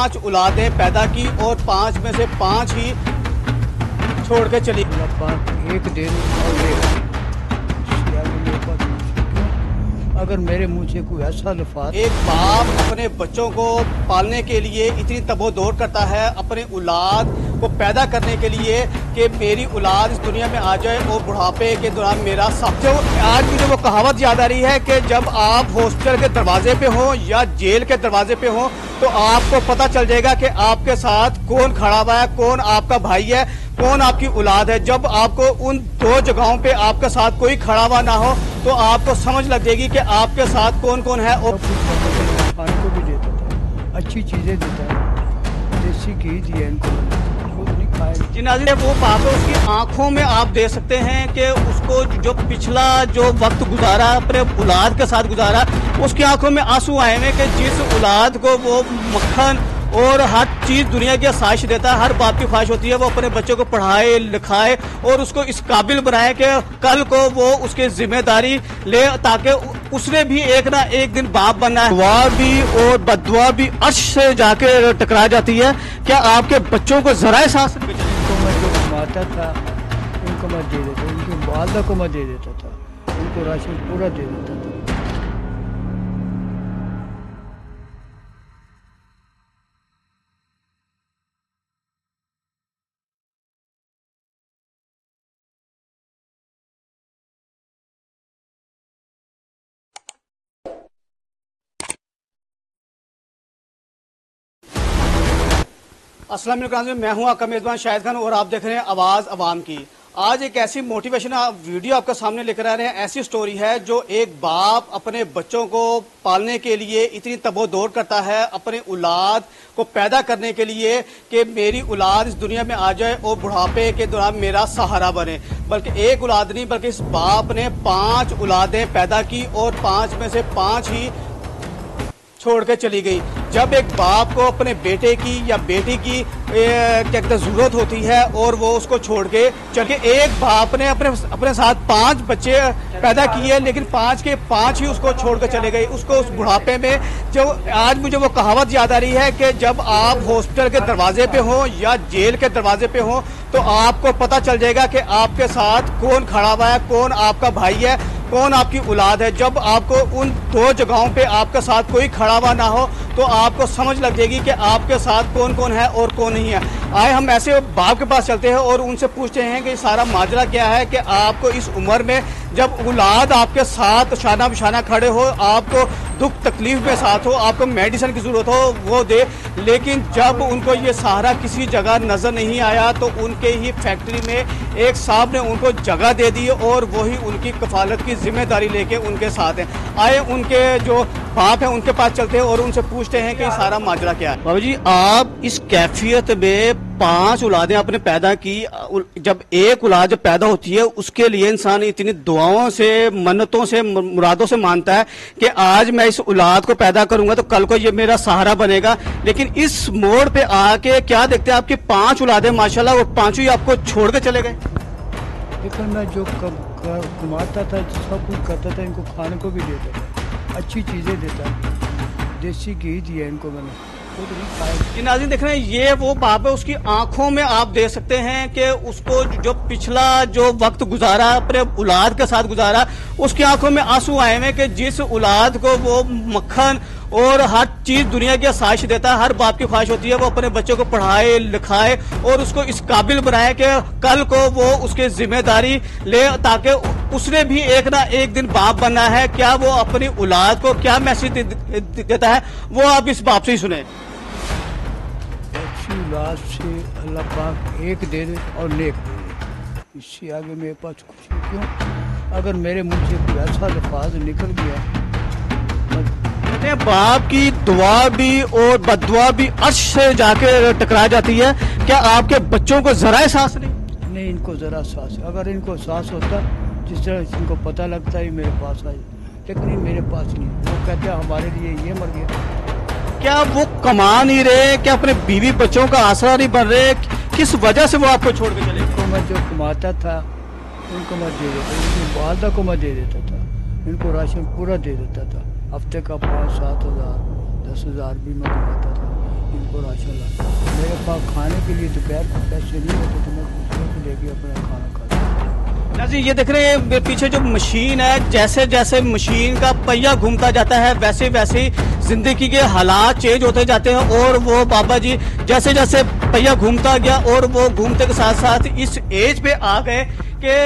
5 औलादें पैदा की और 5 में से 5 ही छोड़ के चली। एक दिन और अगर मेरे मुंह से कोई ऐसा लफ्ज़। एक बाप अपने बच्चों को पालने के लिए इतनी तबोदौड़ करता है अपने औलाद को पैदा करने के लिए कि मेरी औलाद इस दुनिया में आ जाए और बुढ़ापे के दौरान मेरा साथ। जो आज मुझे वो कहावत याद आ रही है कि जब आप हॉस्पिटल के दरवाजे पे हो या जेल के दरवाजे पे हो तो आपको पता चल जाएगा कि आपके साथ कौन खड़ा हुआ है, कौन आपका भाई है, कौन आपकी औलाद है। जब आपको उन 2 जगहों पे आपके साथ कोई खड़ा हुआ ना हो तो आपको समझ लग जाएगी कि आपके साथ कौन कौन है। और खाने को भी देता था, अच्छी चीजें देता है, देसी घी दिया इनको, वो नहीं खाए। जी नाज़रीन, वो बाप है, उसकी आंखों में आप देख सकते हैं कि उसको जो पिछला जो वक्त गुजारा अपने औलाद के साथ गुजारा, उसकी आंखों में आंसू आए हैं कि जिस औलाद को वो मक्खन और हर चीज़ दुनिया की आसाइश देता है। हर बाप की ख्वाहिश होती है वो अपने बच्चों को पढ़ाए लिखाए और उसको इस काबिल बनाए कि कल को वो उसकी जिम्मेदारी ले, ताकि उसने भी एक ना एक दिन बाप बनना है। दुआ भी और बददुआ भी अर्श से जाके टकरा जाती है। क्या आपके बच्चों को जरा एहसास? इनको मैं जो कमाता था उनको मैं दे देता, उनकी वालदा को मैं दे देता था, उनको राशन पूरा दे देता था। अस्सलाम वालेकुम, मैं हूं आपका मेज़बान शाहिद खान और आप देख रहे हैं आवाज़ अवाम की। आज एक ऐसी मोटिवेशन वीडियो आपके सामने लेकर आ रहे हैं। ऐसी स्टोरी है जो एक बाप अपने बच्चों को पालने के लिए इतनी तबोदौड़ करता है अपने औलाद को पैदा करने के लिए कि मेरी औलाद इस दुनिया में आ जाए और बुढ़ापे के दौरान मेरा सहारा बने। बल्कि एक औलाद नहीं बल्कि इस बाप ने 5 औलादें पैदा की और 5 में से 5 ही छोड़ के चली गई। जब एक बाप को अपने बेटे की या बेटी की क्या कहते जरूरत होती है और वो उसको छोड़ के चल के, एक बाप ने अपने साथ 5 बच्चे पैदा किए लेकिन 5 के 5 ही उसको छोड़ के चले गए। उसको उस बुढ़ापे में जो आज मुझे वो कहावत याद आ रही है कि जब आप हॉस्पिटल के दरवाजे पे हो या जेल के दरवाजे पे हो तो आपको पता चल जाएगा कि आपके साथ कौन खड़ा हुआ है, कौन आपका भाई है, कौन आपकी औलाद है। जब आपको उन 2 जगहों पे आपके साथ कोई खड़ा हुआ ना हो तो आपको समझ लग जाएगी कि आपके साथ कौन कौन है और कौन नहीं है। आए हम ऐसे बाप के पास चलते हैं और उनसे पूछते हैं कि सारा माजरा क्या है कि आपको इस उम्र में जब औलाद आपके साथ शाना बिशाना खड़े हो, आपको दुख तकलीफ में साथ हो, आपको मेडिसिन की जरूरत हो वो दे, लेकिन जब उनको ये सहारा किसी जगह नजर नहीं आया तो उनके ही फैक्ट्री में एक साहब ने उनको जगह दे दी और वही उनकी कफालत की जिम्मेदारी लेके उनके साथ हैं। आए उनके जो बाप है उनके पास चलते हैं और उनसे पूछते हैं कि सारा माजरा क्या है। बाबू जी, आप इस कैफियत में 5 औलादें आपने पैदा की। जब एक औलाद जब पैदा होती है उसके लिए इंसान इतनी दुआओं से, मन्नतों से, मुरादों से मानता है कि आज मैं इस औलाद को पैदा करूंगा तो कल को ये मेरा सहारा बनेगा। लेकिन इस मोड़ पे आके क्या देखते हैं आपकी 5 औलादें माशाल्लाह वो 5 ही आपको छोड़ के चले गए। लेकिन मैं जो कमाता था सब कुछ करता था, इनको खाने को भी देता था, अच्छी चीजें देता है, देसी घी दिया इनको मैंने, खुद नहीं खाया। जी नाज़रीन, देख रहे हैं ये वो बाप है, उसकी आंखों में आप देख सकते हैं कि उसको जो पिछला जो वक्त गुजारा अपने औलाद के साथ गुजारा, उसकी आंखों में आंसू आए हैं कि जिस औलाद को वो मक्खन और हर चीज़ दुनिया की आसाइश देता है। हर बाप की ख्वाहिश होती है वो अपने बच्चों को पढ़ाए लिखाए और उसको इस काबिल बनाए कि कल को वो उसकी जिम्मेदारी ले, ताकि उसने भी एक ना एक दिन बाप बनना है। क्या वो अपनी औलाद को क्या मैसेज देता है वो आप इस बाप से ही सुने। अच्छी औलाद से अल्लाह पाक एक दे दे और नेक दे दे, इससे आगे मेरे पास कुछ नहीं। क्यों? अगर मेरे मुंह से कोई ऐसा लफ्ज़ निकल गया, बाप की दुआ भी और बददुआ भी अर्श से जाके टकरा जाती है। क्या आपके बच्चों को जरा एहसास नहीं? इनको जरा एहसास, अगर इनको एहसास होता जिस तरह इनको पता लगता है मेरे पास आए, लेकिन ये मेरे पास नहीं। वो कहते हैं हमारे लिए ये मर गया। क्या वो कमा नहीं रहे, क्या अपने बीवी बच्चों का आसरा नहीं बन रहे, किस वजह से वो आपको छोड़ के चले? इनको मैं जो कमाता था उनको मैं दे देता, इनकी वालदा को मैं दे देता था, इनको राशन पूरा दे देता था। हफ्ते का 5-7 हज़ार 10 हज़ार भी मैं कमाता था। इनको राशन ला। मेरे पास खाने के लिए दोपहर को पैसे नहीं होते तो मैं दूसरों को लेके अपना खाना खाता हूँ। नाज़रीन ये देख रहे हैं मेरे पीछे जो मशीन है, जैसे जैसे मशीन का पहिया घूमता जाता है वैसे वैसे जिंदगी के हालात चेंज होते जाते हैं। और वो बाबा जी जैसे जैसे पहिया घूमता गया और वो घूमते के साथ साथ इस एज पे आ गए कि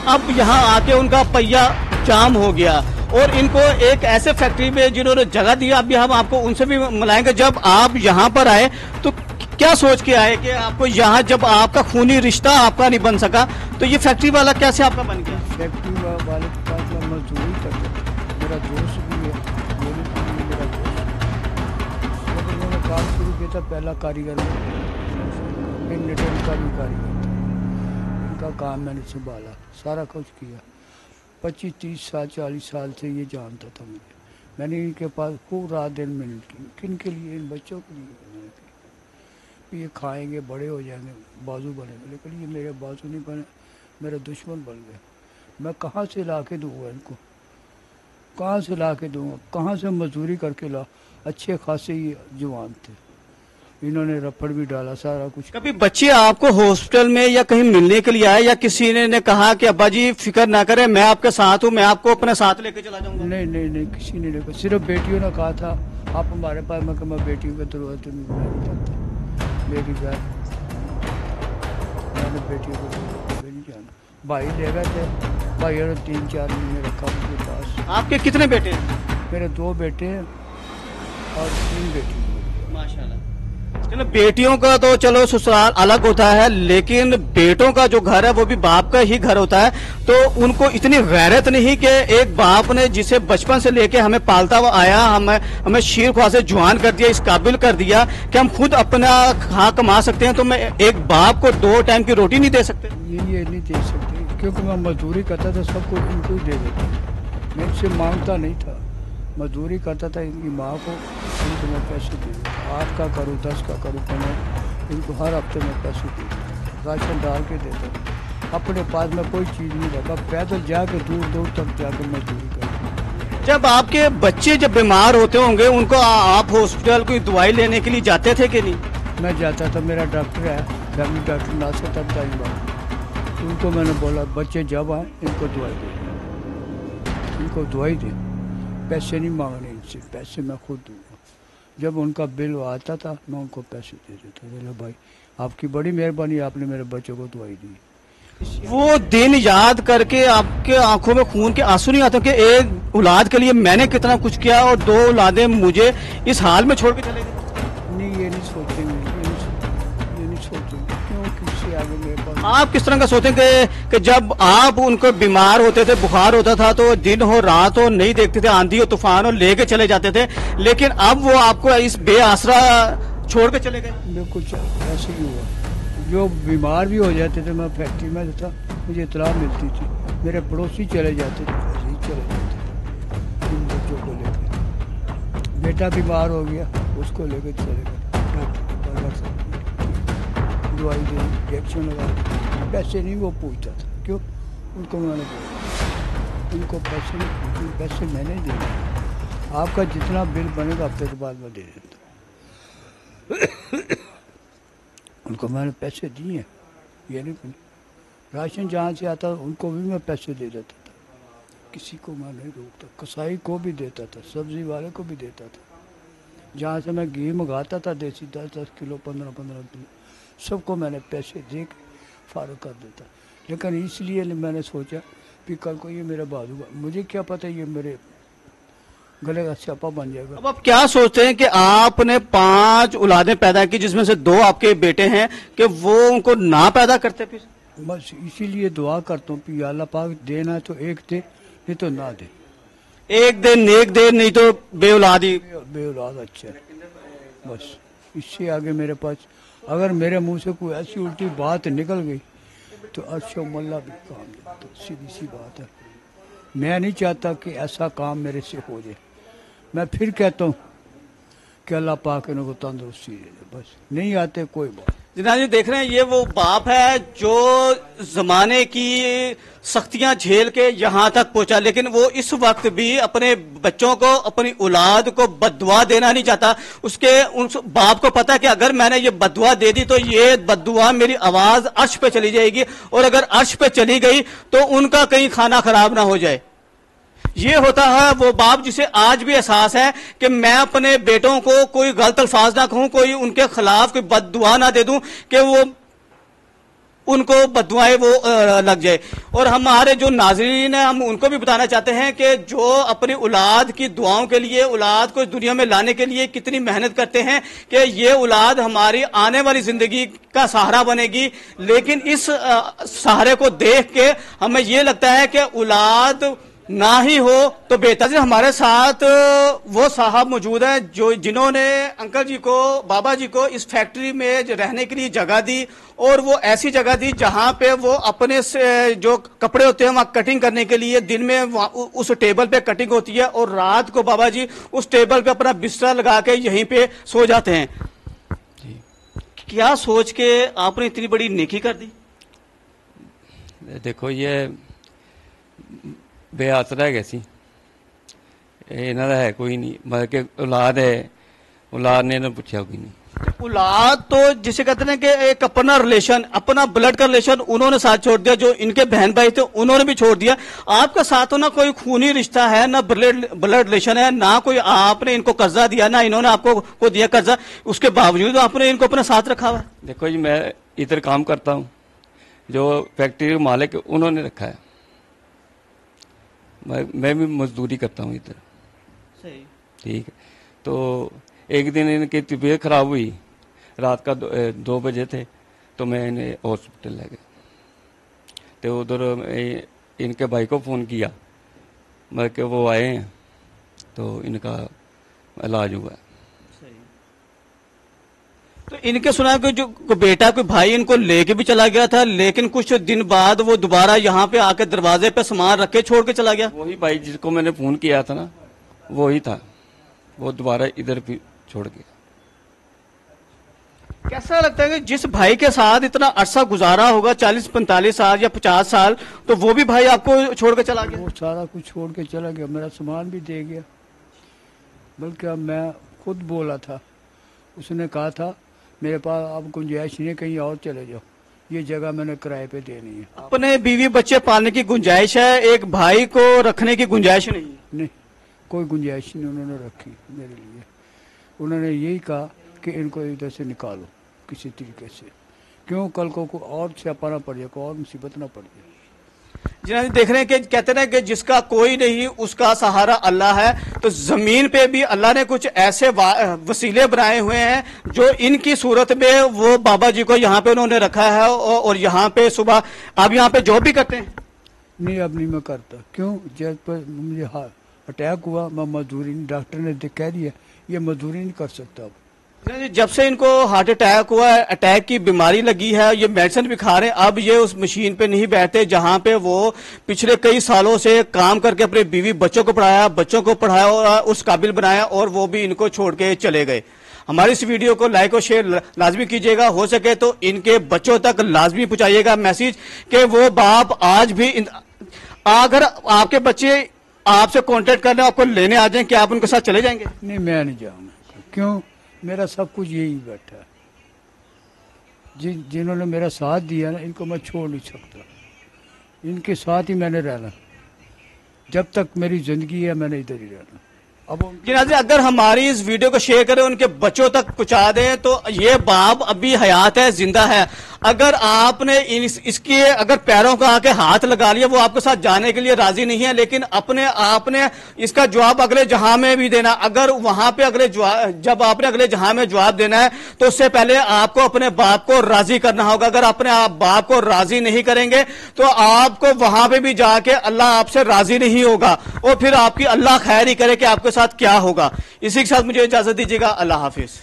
अब यहाँ आके उनका पहिया जाम हो गया और इनको एक ऐसे फैक्ट्री में जिन्होंने जगह दी। अभी हम आपको उनसे भी मिलाएंगे। जब आप यहाँ पर आए तो क्या सोच के आए कि आपको यहाँ, जब आपका खूनी रिश्ता आपका नहीं बन सका तो ये फैक्ट्री वाला कैसे आपका बन गया? फैक्ट्री वाले के पास मैं मजदूरी करता था, मेरा दोस्त भी है, मेरे भी मेरा दोस्त। जब मैंने काम शुरू किया था पहला कारीगर में, फिर नेटवर्क का भी कारीगर था। इनका काम मैंने संभाला, सारा कुछ किया। 25-30 साल 40 साल से ये जानता था मुझे। मैंने इनके पास खूब रात दिन मेहनत की। किन के लिए? इन बच्चों के लिए मेहनत की। ये खाएंगे, बड़े हो जाएंगे, बाजू बनेंगे। लेकिन ये मेरे बाजू नहीं बने, मेरे दुश्मन बन गए। मैं कहाँ से ला के दूँगा इनको? कहाँ से ला के दूँगा? कहाँ से मजदूरी करके ला? अच्छे खासे ये जवान थे, इन्होंने रफड़ भी डाला, सारा कुछ। कभी बच्चे आपको हॉस्पिटल में या कहीं मिलने के लिए आए या किसी ने कहा कि अब्बा जी फिक्र ना करें, मैं आपके साथ हूँ, मैं आपको अपने साथ लेके चला जाऊंगा? नहीं नहीं नहीं, किसी ने नहीं कहा। सिर्फ बेटियों ने कहा था आप हमारे पास। मैं बेटियों का दरवाजे में नहीं जाता, मेरी बात मैंने बेटियों को नहीं जाना। भाई ले गए थे, भाई ने 3-4 महीने रखा उनके पास। आपके कितने बेटे हैं? मेरे 2 बेटे हैं और 3 बेटी। माशाल्लाह। चलो बेटियों का तो चलो ससुराल अलग होता है, लेकिन बेटों का जो घर है वो भी बाप का ही घर होता है। तो उनको इतनी गैरत नहीं कि एक बाप ने जिसे बचपन से लेके हमें पालता हुआ आया, हमें शीर ख्वाह से जवान कर दिया, इस काबिल कर दिया कि हम खुद अपना खा कमा सकते हैं, तो मैं एक बाप को 2 टाइम की रोटी नहीं दे सकते? ये नहीं दे सकते, क्योंकि मैं मजदूरी करता था, सबको इनको ही दे देता। मैं इनसे मांगता नहीं था, मजदूरी करता था इनकी माँ को, इनको मैं पैसे दे देता। 8 का करूँ, 10 का करूँ, तो मैं इनको हर हफ्ते में पैसे दे देता, राशन डाल के देता। अपने पास में कोई चीज़ नहीं रखा, पैदल जाके दूर दूर तक जाकर मजदूरी करता। जब आपके बच्चे जब बीमार होते होंगे उनको आप हॉस्पिटल कोई दवाई लेने के लिए जाते थे कि नहीं? मैं जाता था, मेरा डॉक्टर है, फैमिली डॉक्टर नासिर तब्ताई। उनको मैंने बोला बच्चे जब आए इनको दवाई दे, इनको दवाई दे, पैसे नहीं मांगने इनसे, पैसे मैं खुद दूंगा। जब उनका बिल आता था मैं उनको पैसे दे देता। बोला भाई आपकी बड़ी मेहरबानी, आपने मेरे बच्चों को दवाई दी। वो दिन याद करके आपके आंखों में खून के आंसू नहीं आते कि एक औलाद के लिए मैंने कितना कुछ किया और 2 औलादें मुझे इस हाल में छोड़ के चले गए? नहीं, ये नहीं सोचेंगे, ये नहीं सोचेंगे, क्यों किससे आगे मेरे पास। आप किस तरह का सोचेंगे कि जब आप उनको बीमार होते थे, बुखार होता था तो दिन हो रात हो नहीं देखते थे, आंधी हो तूफान हो लेके चले जाते थे, लेकिन अब वो आपको इस बेआसरा छोड़ के चले गए? बिल्कुल ऐसे ही हुआ। जो बीमार भी हो जाते थे, मैं फैक्ट्री में था, मुझे इतला मिलती थी, मेरे पड़ोसी चले जाते थे, ऐसे ही चले जाते थे इन बच्चों को लेकर। बेटा बीमार हो गया, उसको लेकर चले गए डॉक्टर, दवाई दी, इंजेक्शन लगा दी। पैसे नहीं वो पूछता था, क्यों? उनको मैंने बोला उनको पैसे नहीं पूछे, पैसे मैंने देने, आपका जितना बिल बनेगा हफ्ते के बाद मैं दे देता। उनको मैंने पैसे दिए, ये नहीं, राशन जहाँ से आता उनको भी मैं पैसे दे देता था, किसी को मैं नहीं रोकता। कसाई को भी देता था, सब्जी वाले को भी देता था। जहाँ से मैं घी मंगाता था देसी 10-10 किलो 15-15 किलो, सबको मैंने पैसे दे के फारग कर देता। लेकिन इसलिए मैंने सोचा कि कल को ये मेरा बाजू, मुझे क्या पता ये मेरे गले का स्यापा बन जाएगा। अब आप क्या सोचते हैं कि आपने 5 औलादें पैदा की जिसमें से 2 आपके बेटे हैं, कि वो उनको ना पैदा करते? फिर बस इसीलिए दुआ करता हूँ कि अल्लाह पाक देना है तो एक दे, नहीं तो ना दे। एक दे नेक दे, नहीं तो बेऔलादी। बेऔलाद अच्छा है, बस इससे आगे मेरे पास अगर मेरे मुंह से कोई ऐसी उल्टी बात निकल गई तो अर्शो मल्ला भी काम देता, तो सीधी सी बात है। मैं नहीं चाहता कि ऐसा काम मेरे से हो जाए। मैं फिर कहता हूँ कि अल्लाह पाक इनको तंदुरुस्ती दे दे, बस नहीं आते कोई बात। جناب جی دیکھ رہے ہیں یہ وہ باپ ہے جو زمانے کی سختیاں جھیل کے یہاں تک پہنچا، لیکن وہ اس وقت بھی اپنے بچوں کو، اپنی اولاد کو بد دعا دینا نہیں چاہتا۔ اس باپ کو پتا کہ اگر میں نے یہ بد دعا دے دی تو یہ بد دعا میری آواز عرش پہ چلی جائے گی، اور اگر عرش پہ چلی گئی تو ان کا کہیں کھانا خراب نہ ہو جائے۔ یہ ہوتا ہے وہ باپ جسے آج بھی احساس ہے کہ میں اپنے بیٹوں کو کوئی غلط الفاظ نہ کہوں، کوئی ان کے خلاف کوئی بد دعا نہ دے دوں کہ وہ ان کو بد دعائیں وہ لگ جائے۔ اور ہمارے جو ناظرین ہیں ہم ان کو بھی بتانا چاہتے ہیں کہ جو اپنی اولاد کی دعاؤں کے لیے، اولاد کو اس دنیا میں لانے کے لیے کتنی محنت کرتے ہیں کہ یہ اولاد ہماری آنے والی زندگی کا سہارا بنے گی، لیکن اس سہارے کو دیکھ کے ہمیں یہ لگتا ہے کہ اولاد نہ ہی ہو تو بہتر۔ ہمارے ساتھ وہ صاحب موجود ہیں جنہوں نے انکل جی کو، بابا جی کو اس فیکٹری میں رہنے کے لیے جگہ دی، اور وہ ایسی جگہ دی جہاں پہ وہ اپنے جو کپڑے ہوتے ہیں وہاں کٹنگ کرنے کے لیے، دن میں اس ٹیبل پہ کٹنگ ہوتی ہے اور رات کو بابا جی اس ٹیبل پہ اپنا بستر لگا کے یہیں پہ سو جاتے ہیں۔ کیا سوچ کے آپ نے اتنی بڑی نیکی کر دی؟ دیکھو یہ بے آسرا ہے سی، انہوں کا ہے کوئی نہیں، مطلب کہ اولاد ہے، اولاد نے انہوں پوچھا کوئی نہیں۔ اولاد تو جسے کہتے ہیں کہ ایک اپنا ریلیشن، اپنا بلڈ کا ریلیشن انہوں نے ساتھ چھوڑ دیا، جو ان کے بہن بھائی تھے انہوں نے بھی چھوڑ دیا۔ آپ کا ساتھ نہ کوئی خونی رشتہ ہے، نہ بلڈ ریلیشن ہے، نہ کوئی آپ نے ان کو قرضہ دیا، نہ انہوں نے آپ کو دیا قرضہ، اس کے باوجود آپ نے ان کو اپنے ساتھ رکھا ہوا ہے۔ دیکھو جی میں ادھر کام کرتا ہوں، جو فیکٹری کے مالک انہوں نے رکھا ہے، میں بھی مزدوری کرتا ہوں ادھر، صحیح ٹھیک ہے۔ تو ایک دن ان کی طبیعت خراب ہوئی، رات کا 2 بجے تھے، تو میں انہیں ہاسپٹل لے گیا، تو ادھر ان کے بھائی کو فون کیا، مطلب کہ وہ آئے ہیں تو ان کا علاج ہوا ہے۔ تو ان کے سنا کہ جو بیٹا کوئی بھائی ان کو لے کے بھی چلا گیا تھا، لیکن کچھ دن بعد وہ دوبارہ یہاں پہ آ کے دروازے پہ سامان رکھ کے چھوڑ کے چلا گیا۔ وہی بھائی جس کو میں نے فون کیا تھا نا، وہی تھا، وہ دوبارہ ادھر بھی چھوڑ گیا۔ کیسا لگتا ہے کہ جس بھائی کے ساتھ اتنا عرصہ گزارا ہوگا، 40-45 سال یا 50 سال، تو وہ بھی بھائی آپ کو چھوڑ کے چلا گیا؟ وہ سارا کچھ چھوڑ کے چلا گیا، میرا سامان بھی دے گیا، بلکہ میں خود بولا تھا، اس نے کہا تھا میرے پاس اب گنجائش نہیں، کہیں اور چلے جاؤ، یہ جگہ میں نے کرائے پہ دینی ہے۔ اپنے بیوی بچے پالنے کی گنجائش ہے، ایک بھائی کو رکھنے کی گنجائش نہیں؟ کوئی گنجائش نہیں انہوں نے رکھی میرے لیے۔ انہوں نے یہی کہا کہ ان کو ادھر سے نکالو کسی طریقے سے، کیوں کل کو کوئی اور سیاپا نہ پڑ جائے، کوئی اور مصیبت نہ پڑ جائے۔ جناب جی دیکھ رہے ہیں کہ کہتے ہیں کہ جس کا کوئی نہیں اس کا سہارا اللہ ہے، تو زمین پہ بھی اللہ نے کچھ ایسے وسیلے بنائے ہوئے ہیں جو ان کی صورت میں وہ بابا جی کو یہاں پہ انہوں نے رکھا ہے، اور یہاں پہ صبح آپ یہاں پہ جاب بھی کرتے ہیں؟ نہیں اب نہیں میں کرتا، کیوں جب پر مجھے اٹیک ہوا میں مزدوری نہیں، ڈاکٹر نے کہہ دیا یہ مزدوری نہیں کر سکتا اب۔ جب سے ان کو ہارٹ اٹیک ہوا ہے، اٹیک کی بیماری لگی ہے، یہ میڈیسن بھی کھا رہے ہیں، اب یہ اس مشین پہ نہیں بیٹھتے جہاں پہ وہ پچھلے کئی سالوں سے کام کر کے اپنے بیوی بچوں کو پڑھایا اور اس قابل بنایا، اور وہ بھی ان کو چھوڑ کے چلے گئے۔ ہماری اس ویڈیو کو لائک اور شیئر لازمی کیجیے گا، ہو سکے تو ان کے بچوں تک لازمی پہنچائیے گا میسج کہ وہ باپ آج بھی اگر آپ کے بچے آپ سے کانٹیکٹ کر لیں، آپ کو لینے آ جائیں، کہ آپ ان کے ساتھ چلے جائیں گے؟ نہیں میں نہیں جاؤں گا، کیوں میرا سب کچھ یہی بیٹھا ہے، جنہوں نے میرا ساتھ دیا نا ان کو میں چھوڑ نہیں سکتا، ان کے ساتھ ہی میں نے رہنا، جب تک میری زندگی ہے میں نے ادھر ہی رہنا۔ اب جناب اگر ہماری اس ویڈیو کو شیئر کریں، ان کے بچوں تک پہنچا دیں، تو یہ باپ ابھی حیات ہے، زندہ ہے۔ اگر آپ نے اس کے اگر پیروں کا آ کے ہاتھ لگا لیا، وہ آپ کے ساتھ جانے کے لیے راضی نہیں ہے، لیکن آپ نے اس کا جواب اگلے جہاں میں بھی دینا۔ اگر وہاں پہ جب آپ نے اگلے جہاں میں جواب دینا ہے تو اس سے پہلے آپ کو اپنے باپ کو راضی کرنا ہوگا۔ اگر اپنے آپ باپ کو راضی نہیں کریں گے تو آپ کو وہاں پہ بھی جا کے اللہ آپ سے راضی نہیں ہوگا، اور پھر آپ کی اللہ خیر ہی کرے کہ آپ کے ساتھ کیا ہوگا۔ اسی کے ساتھ مجھے اجازت دیجیے گا، اللہ حافظ۔